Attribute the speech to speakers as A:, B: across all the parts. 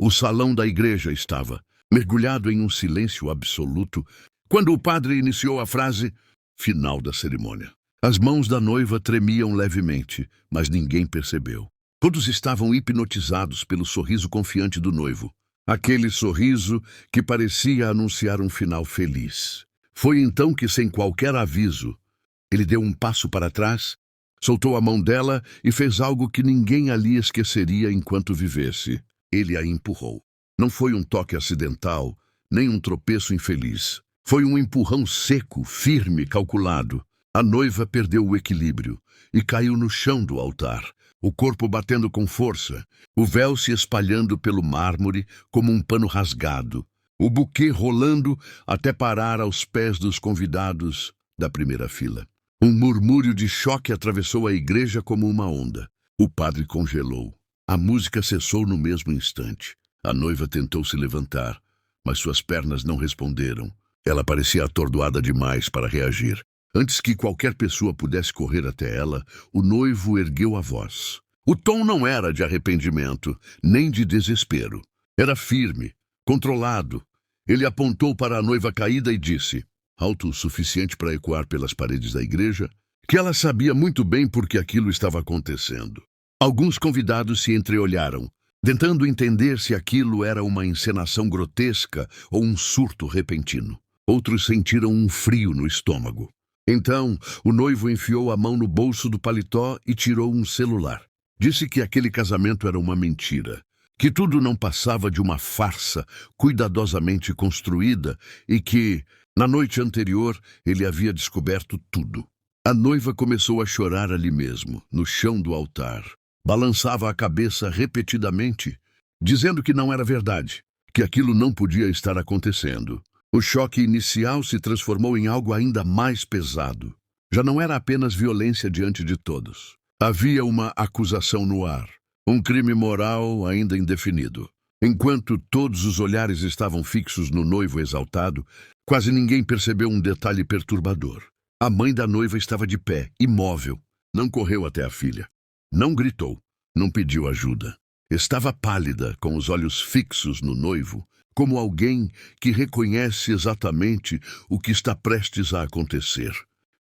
A: O salão da igreja estava mergulhado em um silêncio absoluto quando o padre iniciou a frase final da cerimônia. As mãos da noiva tremiam levemente, mas ninguém percebeu. Todos estavam hipnotizados pelo sorriso confiante do noivo. Aquele sorriso que parecia anunciar um final feliz. Foi então que, sem qualquer aviso, ele deu um passo para trás, soltou a mão dela e fez algo que ninguém ali esqueceria enquanto vivesse. Ele a empurrou. Não foi um toque acidental, nem um tropeço infeliz. Foi um empurrão seco, firme, calculado. A noiva perdeu o equilíbrio e caiu no chão do altar, o corpo batendo com força, o véu se espalhando pelo mármore como um pano rasgado, o buquê rolando até parar aos pés dos convidados da primeira fila. Um murmúrio de choque atravessou a igreja como uma onda. O padre congelou. A música cessou no mesmo instante. A noiva tentou se levantar, mas suas pernas não responderam. Ela parecia atordoada demais para reagir. Antes que qualquer pessoa pudesse correr até ela, o noivo ergueu a voz. O tom não era de arrependimento, nem de desespero. Era firme, controlado. Ele apontou para a noiva caída e disse, alto o suficiente para ecoar pelas paredes da igreja, que ela sabia muito bem por que aquilo estava acontecendo. Alguns convidados se entreolharam, tentando entender se aquilo era uma encenação grotesca ou um surto repentino. Outros sentiram um frio no estômago. Então, o noivo enfiou a mão no bolso do paletó e tirou um celular. Disse que aquele casamento era uma mentira, que tudo não passava de uma farsa cuidadosamente construída e que, na noite anterior, ele havia descoberto tudo. A noiva começou a chorar ali mesmo, no chão do altar. Balançava a cabeça repetidamente, dizendo que não era verdade, que aquilo não podia estar acontecendo. O choque inicial se transformou em algo ainda mais pesado. Já não era apenas violência diante de todos. Havia uma acusação no ar, um crime moral ainda indefinido. Enquanto todos os olhares estavam fixos no noivo exaltado, quase ninguém percebeu um detalhe perturbador. A mãe da noiva estava de pé, imóvel. Não correu até a filha. Não gritou. Não pediu ajuda. Estava pálida, com os olhos fixos no noivo, como alguém que reconhece exatamente o que está prestes a acontecer.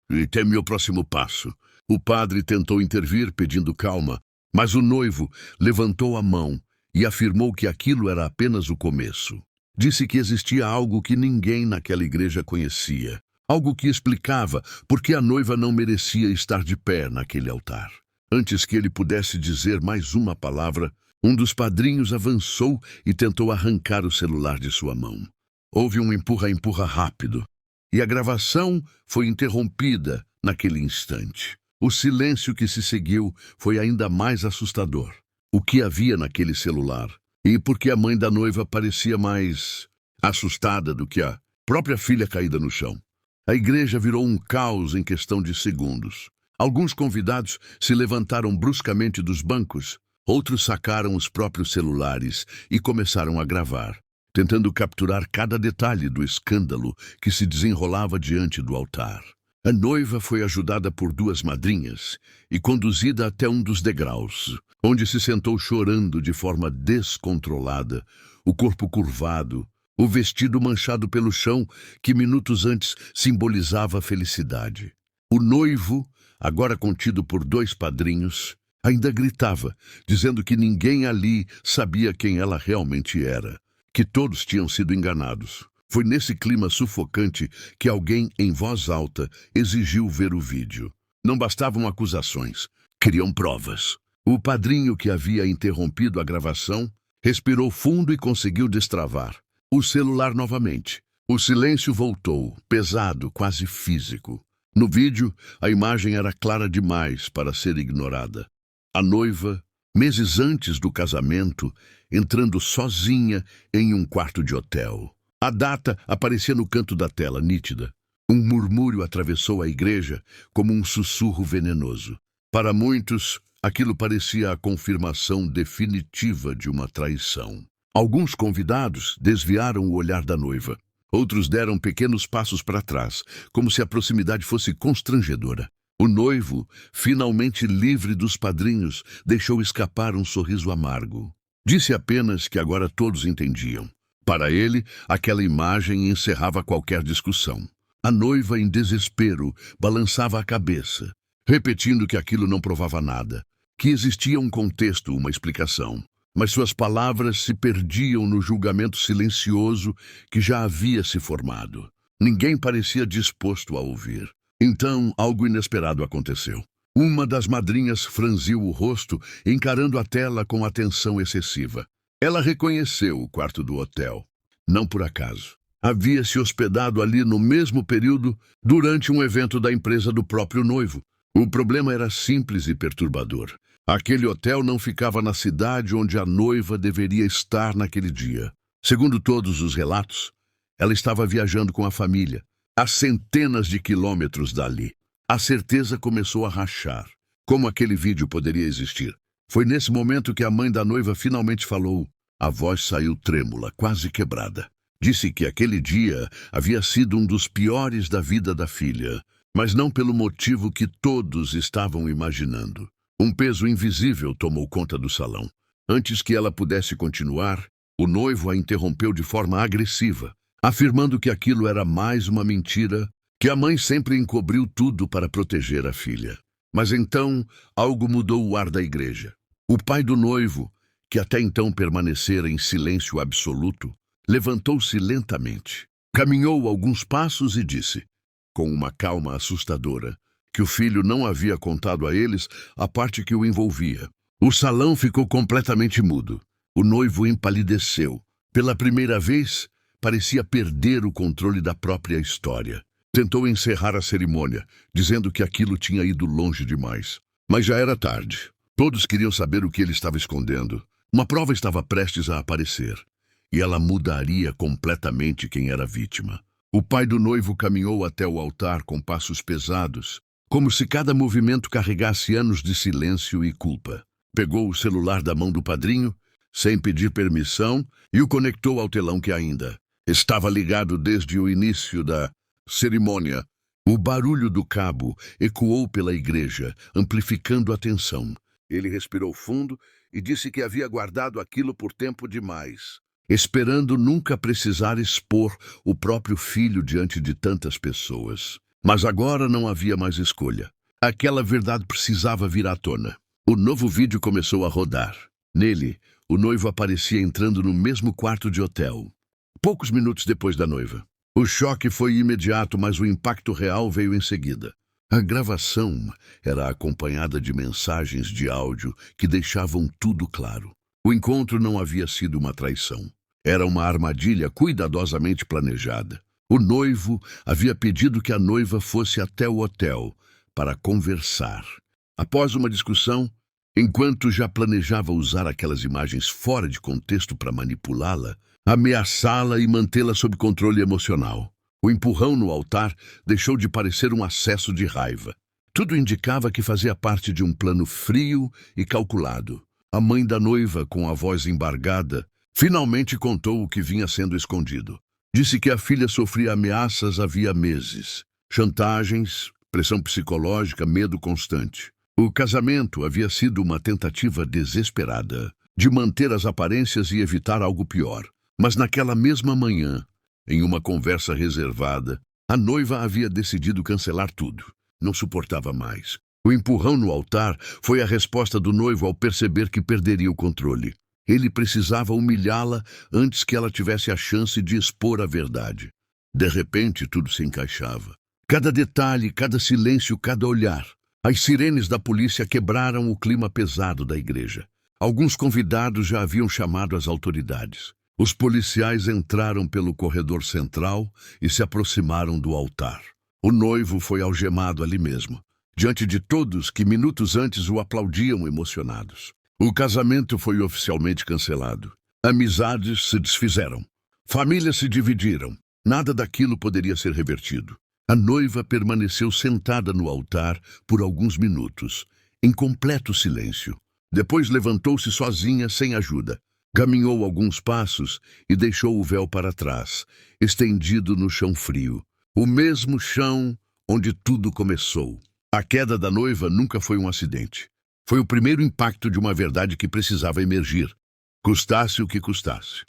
A: E teme o próximo passo. O padre tentou intervir, pedindo calma, mas o noivo levantou a mão e afirmou que aquilo era apenas o começo. Disse que existia algo que ninguém naquela igreja conhecia, algo que explicava por que a noiva não merecia estar de pé naquele altar. Antes que ele pudesse dizer mais uma palavra, um dos padrinhos avançou e tentou arrancar o celular de sua mão. Houve um empurra-empurra rápido, e a gravação foi interrompida naquele instante. O silêncio que se seguiu foi ainda mais assustador. O que havia naquele celular? E por que a mãe da noiva parecia mais assustada do que a própria filha caída no chão? A igreja virou um caos em questão de segundos. Alguns convidados se levantaram bruscamente dos bancos, outros sacaram os próprios celulares e começaram a gravar, tentando capturar cada detalhe do escândalo que se desenrolava diante do altar. A noiva foi ajudada por duas madrinhas e conduzida até um dos degraus, onde se sentou chorando de forma descontrolada, o corpo curvado, o vestido manchado pelo chão que minutos antes simbolizava a felicidade. O noivo, agora contido por dois padrinhos, ainda gritava, dizendo que ninguém ali sabia quem ela realmente era, que todos tinham sido enganados. Foi nesse clima sufocante que alguém, em voz alta, exigiu ver o vídeo. Não bastavam acusações, queriam provas. O padrinho que havia interrompido a gravação respirou fundo e conseguiu destravar o celular novamente. O silêncio voltou, pesado, quase físico. No vídeo, a imagem era clara demais para ser ignorada. A noiva, meses antes do casamento, entrando sozinha em um quarto de hotel. A data aparecia no canto da tela, nítida. Um murmúrio atravessou a igreja como um sussurro venenoso. Para muitos, aquilo parecia a confirmação definitiva de uma traição. Alguns convidados desviaram o olhar da noiva. Outros deram pequenos passos para trás, como se a proximidade fosse constrangedora. O noivo, finalmente livre dos padrinhos, deixou escapar um sorriso amargo. Disse apenas que agora todos entendiam. Para ele, aquela imagem encerrava qualquer discussão. A noiva, em desespero, balançava a cabeça, repetindo que aquilo não provava nada, que existia um contexto, uma explicação. Mas suas palavras se perdiam no julgamento silencioso que já havia se formado. Ninguém parecia disposto a ouvir. Então, algo inesperado aconteceu. Uma das madrinhas franziu o rosto, encarando a tela com atenção excessiva. Ela reconheceu o quarto do hotel. Não por acaso. Havia se hospedado ali no mesmo período durante um evento da empresa do próprio noivo. O problema era simples e perturbador. Aquele hotel não ficava na cidade onde a noiva deveria estar naquele dia. Segundo todos os relatos, ela estava viajando com a família, a centenas de quilômetros dali. A certeza começou a rachar. Como aquele vídeo poderia existir? Foi nesse momento que a mãe da noiva finalmente falou. A voz saiu trêmula, quase quebrada. Disse que aquele dia havia sido um dos piores da vida da filha, mas não pelo motivo que todos estavam imaginando. Um peso invisível tomou conta do salão. Antes que ela pudesse continuar, o noivo a interrompeu de forma agressiva, afirmando que aquilo era mais uma mentira, que a mãe sempre encobriu tudo para proteger a filha. Mas então, algo mudou o ar da igreja. O pai do noivo, que até então permanecera em silêncio absoluto, levantou-se lentamente, caminhou alguns passos e disse, com uma calma assustadora, que o filho não havia contado a eles a parte que o envolvia. O salão ficou completamente mudo. O noivo empalideceu. Pela primeira vez, parecia perder o controle da própria história. Tentou encerrar a cerimônia, dizendo que aquilo tinha ido longe demais. Mas já era tarde. Todos queriam saber o que ele estava escondendo. Uma prova estava prestes a aparecer, e ela mudaria completamente quem era a vítima. O pai do noivo caminhou até o altar com passos pesados, como se cada movimento carregasse anos de silêncio e culpa. Pegou o celular da mão do padrinho, sem pedir permissão, e o conectou ao telão que ainda estava ligado desde o início da cerimônia. O barulho do cabo ecoou pela igreja, amplificando a tensão. Ele respirou fundo e disse que havia guardado aquilo por tempo demais, esperando nunca precisar expor o próprio filho diante de tantas pessoas. Mas agora não havia mais escolha. Aquela verdade precisava vir à tona. O novo vídeo começou a rodar. Nele, o noivo aparecia entrando no mesmo quarto de hotel, poucos minutos depois da noiva. O choque foi imediato, mas o impacto real veio em seguida. A gravação era acompanhada de mensagens de áudio que deixavam tudo claro. O encontro não havia sido uma traição. Era uma armadilha cuidadosamente planejada. O noivo havia pedido que a noiva fosse até o hotel para conversar. Após uma discussão, enquanto já planejava usar aquelas imagens fora de contexto para manipulá-la, ameaçá-la e mantê-la sob controle emocional. O empurrão no altar deixou de parecer um acesso de raiva. Tudo indicava que fazia parte de um plano frio e calculado. A mãe da noiva, com a voz embargada, finalmente contou o que vinha sendo escondido. Disse que a filha sofria ameaças havia meses. Chantagens, pressão psicológica, medo constante. O casamento havia sido uma tentativa desesperada de manter as aparências e evitar algo pior. Mas naquela mesma manhã, em uma conversa reservada, a noiva havia decidido cancelar tudo. Não suportava mais. O empurrão no altar foi a resposta do noivo ao perceber que perderia o controle. Ele precisava humilhá-la antes que ela tivesse a chance de expor a verdade. De repente, tudo se encaixava. Cada detalhe, cada silêncio, cada olhar. As sirenes da polícia quebraram o clima pesado da igreja. Alguns convidados já haviam chamado as autoridades. Os policiais entraram pelo corredor central e se aproximaram do altar. O noivo foi algemado ali mesmo, diante de todos que minutos antes o aplaudiam emocionados. O casamento foi oficialmente cancelado. Amizades se desfizeram. Famílias se dividiram. Nada daquilo poderia ser revertido. A noiva permaneceu sentada no altar por alguns minutos, em completo silêncio. Depois levantou-se sozinha, sem ajuda. Caminhou alguns passos e deixou o véu para trás, estendido no chão frio. O mesmo chão onde tudo começou. A queda da noiva nunca foi um acidente. Foi o primeiro impacto de uma verdade que precisava emergir. custasse o que custasse.